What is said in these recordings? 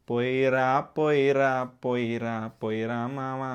పోయిరా పోయిరా పోయిరా పోయిరా మామా.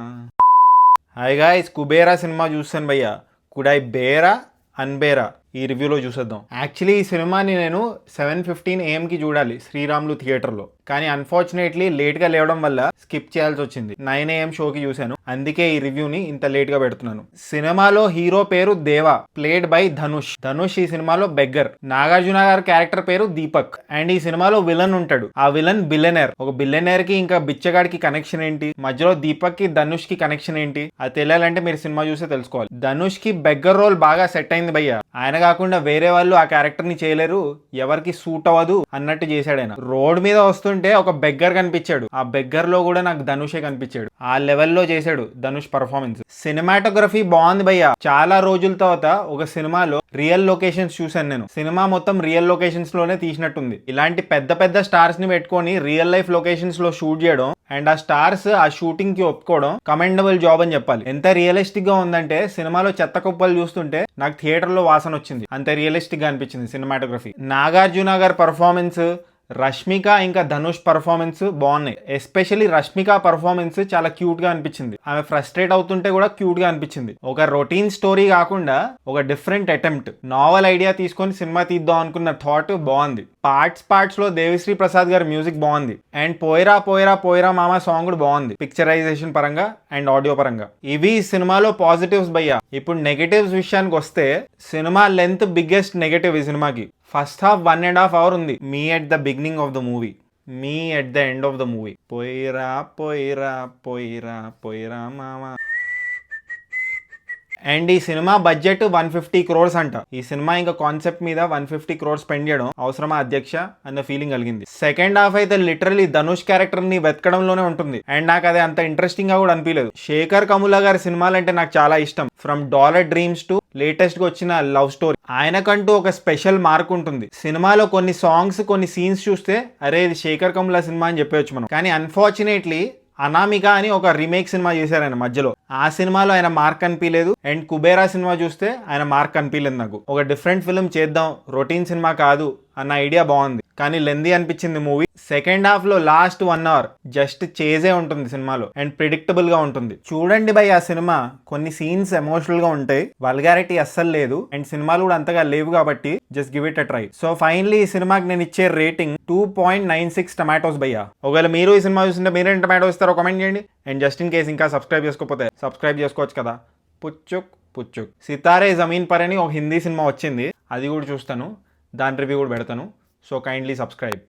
హాయ్ గాయ్స్, కుబేరా సినిమా చూస్తాను భయ్యా. కుడ్ ఐ బేరా అన్బేరా ఈ రివ్యూలో చూసేద్దాం. యాక్చువల్లీ ఈ సినిమాని నేను 7:15 AM చూడాలి శ్రీరాములు థియేటర్లో. కానీ అన్ఫార్చునేట్లీ లేట్గా లేవడం వల్ల స్కిప్ చేయాల్సి వచ్చింది. 9 AM షోకి చూశాను. అందుకే ఈ రివ్యూని ఇంత లేట్గా పెడుతున్నాను. సినిమాలో హీరో పేరు దేవా, ప్లేడ్ బై ధనుష్. ధనుష్ ఈ సినిమాలో బెగ్గర్. నాగార్జున గారి క్యారెక్టర్ పేరు దీపక్. అండ్ ఈ సినిమాలో విలన్ ఉంటాడు. ఆ విలన్ బిల్లెనేర్. ఒక బిల్లెనేర్ కి ఇంకా బిచ్చగాడికి కనెక్షన్ ఏంటి, మధ్యలో దీపక్ కి ధనుష్ కి కనెక్షన్ ఏంటి, అది తెలియాలంటే మీరు సినిమా చూస్తే తెలుసుకోవాలి. ధనుష్ కి బెగ్గర్ రోల్ బాగా సెట్ అయింది భయ్య. ఆయన కాకుండా వేరే వాళ్ళు ఆ క్యారెక్టర్ ని చేయలేరు, ఎవరికి సూట్ అవ్వదు అన్నట్టు చేశాడు ఆయన. రోడ్ మీద వస్తుంటే ఒక బెగ్గర్ కనిపించాడు. ఆ బెగ్గర్ లో కూడా నాకు ధనుషే కనిపించాడు. ఆ లెవెల్లో చేశాడు ధనుష్ పర్ఫార్మెన్స్. సినిమాటోగ్రఫీ బాగుంది భయ్య. చాలా రోజుల తర్వాత ఒక సినిమాలో రియల్ లొకేషన్స్ చూసాను నేను. సినిమా మొత్తం రియల్ లొకేషన్స్ లోనే తీసినట్టుంది. ఇలాంటి పెద్ద పెద్ద స్టార్స్ ని పెట్టుకొని రియల్ లైఫ్ లొకేషన్స్ లో షూట్ చేయడం అండ్ ఆ స్టార్స్ ఆ షూటింగ్ కి ఒప్పుకోవడం కమెండబుల్ జాబ్ అని చెప్పాలి. ఎంత రియలిస్టిక్ గా ఉందంటే సినిమాలో చెత్త కుప్పలు చూస్తుంటే నాకు థియేటర్ లో వాసన వచ్చింది. అంత రియలిస్టిక్ గా అనిపించింది సినిమాటోగ్రఫీ. నాగార్జున గారి పర్ఫార్మెన్స్, రష్మిక ఇంకా ధనుష్ పర్ఫార్మెన్స్ బాగున్నాయి. ఎస్పెషల్లీ రష్మిక పర్ఫార్మెన్స్ చాలా క్యూట్ గా అనిపించింది. ఆమె ఫ్రస్ట్రేట్ అవుతుంటే కూడా క్యూట్ గా అనిపించింది. ఒక రొటీన్ స్టోరీ కాకుండా ఒక డిఫరెంట్ అటెంప్ట్, నావల్ ఐడియా తీసుకొని సినిమా తీద్దాం అనుకున్న థాట్ బాగుంది. పార్ట్స్ లో దేవిశ్రీ ప్రసాద్ గారి మ్యూజిక్ బాగుంది. అండ్ పోయిరా పోయిరా పోయిరా మామ సాంగ్ కూడా బాగుంది, పిక్చరైజేషన్ పరంగా అండ్ ఆడియో పరంగా. ఇవి సినిమాలో పాజిటివ్స్ భయ్యా. ఇప్పుడు నెగటివ్స్ విషయానికి వస్తే, సినిమా లెంత్ బిగ్గెస్ట్ నెగటివ్ ఈ సినిమాకి. ఫస్ట్ హాఫ్ 1.5 hours ఉంది. మీ at the beginning of the movie, me at the end of the movie. పోయిరా పోయిరా పోయిరా పోయిరా మామా. అండ్ ఈ సినిమా బడ్జెట్ 150 crores అంట. ఈ సినిమా ఇంకా కాన్సెప్ట్ మీద 150 crores స్పెండ్ చేయడం అవసరమా అధ్యక్ష అన్న ఫీలింగ్ కలిగింది. సెకండ్ హాఫ్ అయితే లిటరలీ ధనుష్ క్యారెక్టర్ ని వెతకడంలోనే ఉంటుంది. అండ్ నాకు అది అంత ఇంట్రెస్టింగ్ గా కూడా అనిపించలేదు. శేఖర్ కముల గారి సినిమాలంటే నాకు చాలా ఇష్టం. From dollar dreams to latest గా వచ్చిన లవ్ స్టోరీ, ఆయనకంటూ ఒక స్పెషల్ మార్క్ ఉంటుంది. సినిమాలో కొన్ని సాంగ్స్, కొన్ని సీన్స్ చూస్తే అరే ఇది శేఖర్ కముల సినిమా అని చెప్పవచ్చు మనం. కానీ అన్ఫార్చునేట్లీ అనామిక అని ఒక రీమేక్ సినిమా చేశారు ఆయన మధ్యలో. ఆ సినిమాలో ఆయన మార్క్ అనిపించలేదు. అండ్ కుబేరా సినిమా చూస్తే ఆయన మార్క్ అనిపించలేదు నాకు. ఒక డిఫరెంట్ ఫిల్మ్ చేద్దాం, రొటీన్ సినిమా కాదు అన్న ఐడియా బాగుంది. కానీ లెందీ అనిపించింది మూవీ. సెకండ్ హాఫ్ లో లాస్ట్ 1 hour జస్ట్ చేజే ఉంటుంది సినిమాలో అండ్ ప్రిడిక్టబుల్ గా ఉంటుంది. చూడండి భయ్, ఆ సినిమా కొన్ని సీన్స్ ఎమోషనల్ గా ఉంటాయి, వల్గారిటీ అస్సలు లేదు. అండ్ సినిమాలు కూడా అంతగా లేవు కాబట్టి just give it a try. So finally ఈ సినిమాకి నేను ఇచ్చే రేటింగ్ 2.96 tomatoes భయ్యా. ఒకవేళ మీరు ఈ సినిమా చూస్తుంటే మీరేం టమాటో ఇస్తారో కామెంట్ చేయండి. అండ్ జస్ట్ ఇన్ కేస్ ఇంకా సబ్స్క్రైబ్ చేసుకోకపోతే సబ్స్క్రైబ్ చేసుకోవచ్చు కదా. పుచ్చుక్ పుచ్చుక్. సితారే జమీన్ పర్ అని ఒక హిందీ సినిమా వచ్చింది, అది కూడా చూస్తాను. దాని రివ్యూ కూడా పెడతాను. So kindly subscribe.